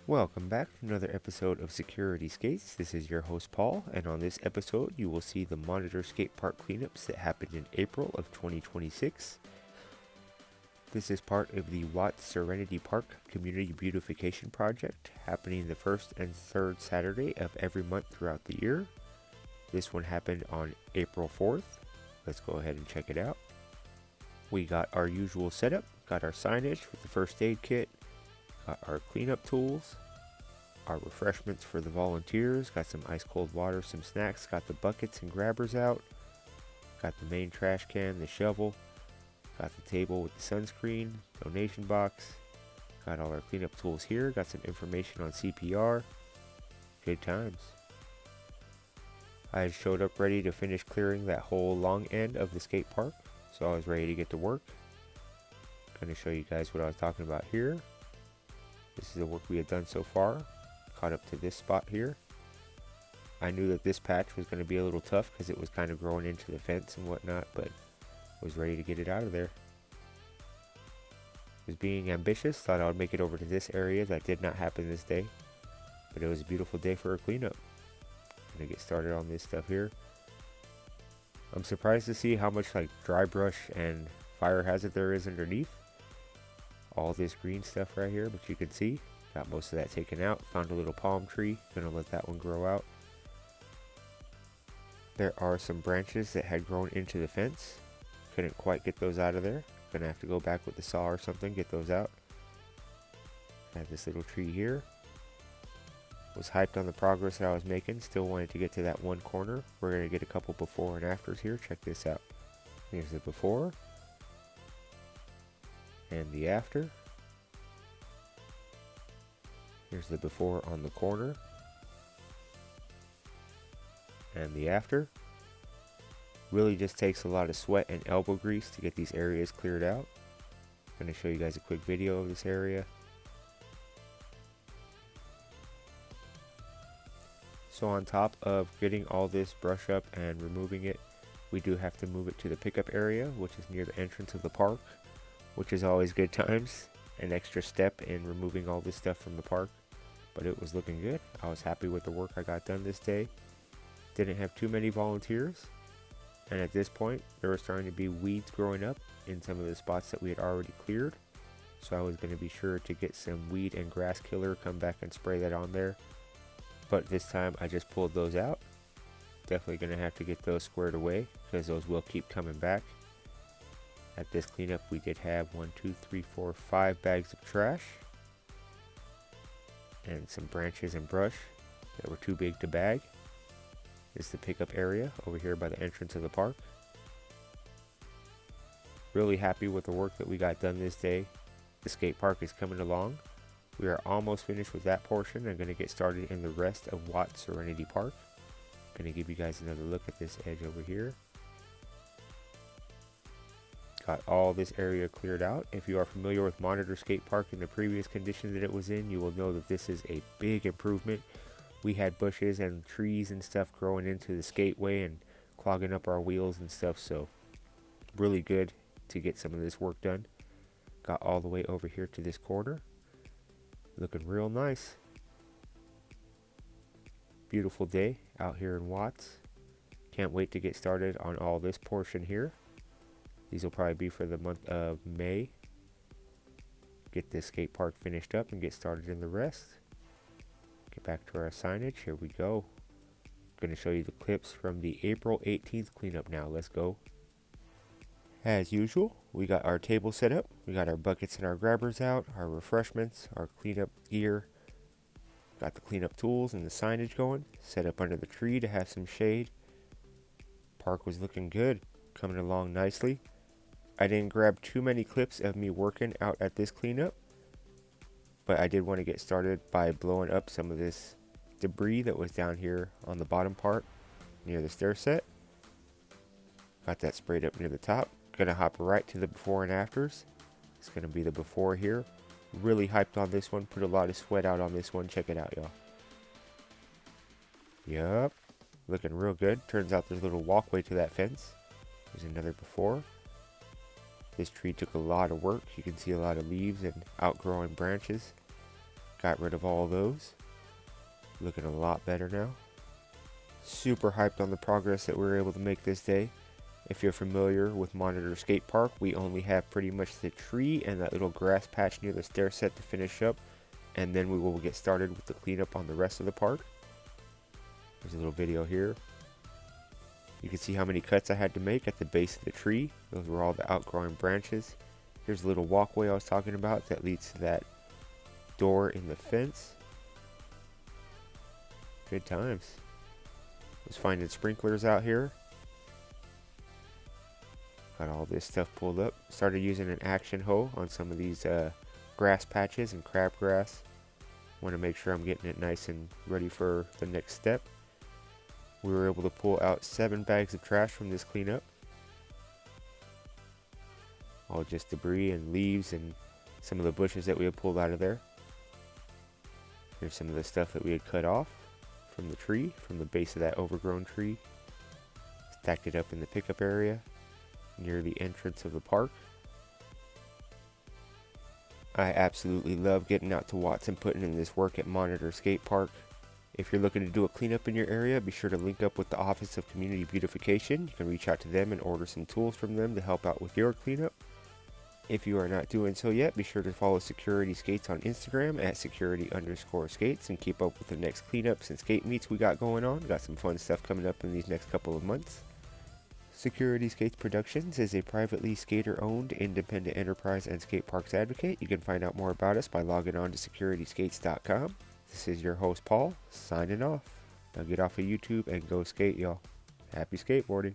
Welcome back to another episode of Security Skates. This is your host Paul, and on this episode you will see the Monitor Skate Park cleanups that happened in April of 2026. This is part of the Watts Serenity Park Community Beautification Project, happening the first and third Saturday of every month throughout the year. This one happened on April 4th. Let's go ahead and check it out. We got our usual setup, got our signage with the first aid kit, got our cleanup tools, our refreshments for the volunteers, got some ice cold water, some snacks, got the buckets and grabbers out, got the main trash can, the shovel, got the table with the sunscreen, donation box, got all our cleanup tools here, got some information on CPR. Good times. I showed up ready to finish clearing that whole long end of the skate park, so I was ready to get to work. Going to show you guys what I was talking about here. This is the work we had done so far. Caught up to this spot here. I knew that this patch was going to be a little tough because it was kind of growing into the fence and whatnot, but was ready to get it out of there. Was being ambitious, thought I would make it over to this area. That did not happen this day, but it was a beautiful day for a cleanup. Gonna get started on this stuff here. I'm surprised to see how much dry brush and fire hazard there is underneath all this green stuff right here, but you can see got most of that taken out. Found a little palm tree, gonna let that one grow out. There are some branches that had grown into the fence, couldn't quite get those out of there. Gonna have to go back with the saw or something, get those out. Had this little tree here. Was hyped on the progress that I was making, still wanted to get to that one corner. We're going to get a couple before and afters here. Check this out. Here's the before and the after. Here's the before on the corner and the after. Really just takes a lot of sweat and elbow grease to get these areas cleared out. I'm going to show you guys a quick video of this area. So on top of getting all this brush up and removing it, we do have to move it to the pickup area, which is near the entrance of the park, which is always good times. An extra step in removing all this stuff from the park, but it was looking good. I was happy with the work I got done this day. Didn't have too many volunteers, and at this point there were starting to be weeds growing up in some of the spots that we had already cleared, so I was going to be sure to get some weed and grass killer, come back and spray that on there. But this time I just pulled those out. Definitely going to have to get those squared away because those will keep coming back. At this cleanup we did have 5 bags of trash and some branches and brush that were too big to bag. This is the pickup area over here by the entrance of the park. Really happy with the work that we got done this day. The skate park is coming along. We are almost finished with that portion. I'm going to get started in the rest of Watts Serenity Park. Going to give you guys another look at this edge over here. Got all this area cleared out. If you are familiar with Monitor Skate Park in the previous condition that it was in, you will know that this is a big improvement. We had bushes and trees and stuff growing into the skateway and clogging up our wheels and stuff, so really good to get some of this work done. Got all the way over here to this corner. Looking real nice. Beautiful day out here in Watts. Can't wait to get started on all this portion here. These will probably be for the month of May. Get this skate park finished up and get started in the rest. Get back to our signage. Here we go. Going to show you the clips from the April 18th cleanup now. Let's go. As usual, we got our table set up. We got our buckets and our grabbers out, our refreshments, our cleanup gear. Got the cleanup tools and the signage going. Set up under the tree to have some shade. Park was looking good, coming along nicely. I didn't grab too many clips of me working out at this cleanup, but I did want to get started by blowing up some of this debris that was down here on the bottom part near the stair set. Got that sprayed up near the top. Gonna hop right to the before and afters. It's gonna be the before here. Really hyped on this one. Put a lot of sweat out on this one. Check it out, y'all. Yup. Looking real good. Turns out there's a little walkway to that fence. There's another before. This tree took a lot of work. You can see a lot of leaves and outgrowing branches. Got rid of all those. Looking a lot better now. Super hyped on the progress that we were able to make this day. If you're familiar with Monitor Skate Park, we only have pretty much the tree and that little grass patch near the stair set to finish up, and then we will get started with the cleanup on the rest of the park. There's a little video here. You can see how many cuts I had to make at the base of the tree. Those were all the outgrowing branches. Here's a little walkway I was talking about that leads to that door in the fence. Good times. Was finding sprinklers out here. Got all this stuff pulled up. Started using an action hoe on some of these grass patches and crabgrass. Want to make sure I'm getting it nice and ready for the next step. We were able to pull out 7 bags of trash from this cleanup. All just debris and leaves and some of the bushes that we had pulled out of there. Here's some of the stuff that we had cut off from the tree, from the base of that overgrown tree. Stacked it up in the pickup area near the entrance of the park. I absolutely love getting out to Watts and putting in this work at Monitor Skate Park. If you're looking to do a cleanup in your area, be sure to link up with the Office of Community Beautification. You can reach out to them and order some tools from them to help out with your cleanup. If you are not doing so yet, be sure to follow Security Skates on Instagram at security_skates and keep up with the next cleanups and skate meets we got going on. Got some fun stuff coming up in these next couple of months. Security Skates Productions is a privately skater-owned independent enterprise and skate parks advocate. You can find out more about us by logging on to securityskates.com. This is your host, Paul, signing off. Now get off of YouTube and go skate, y'all. Happy skateboarding.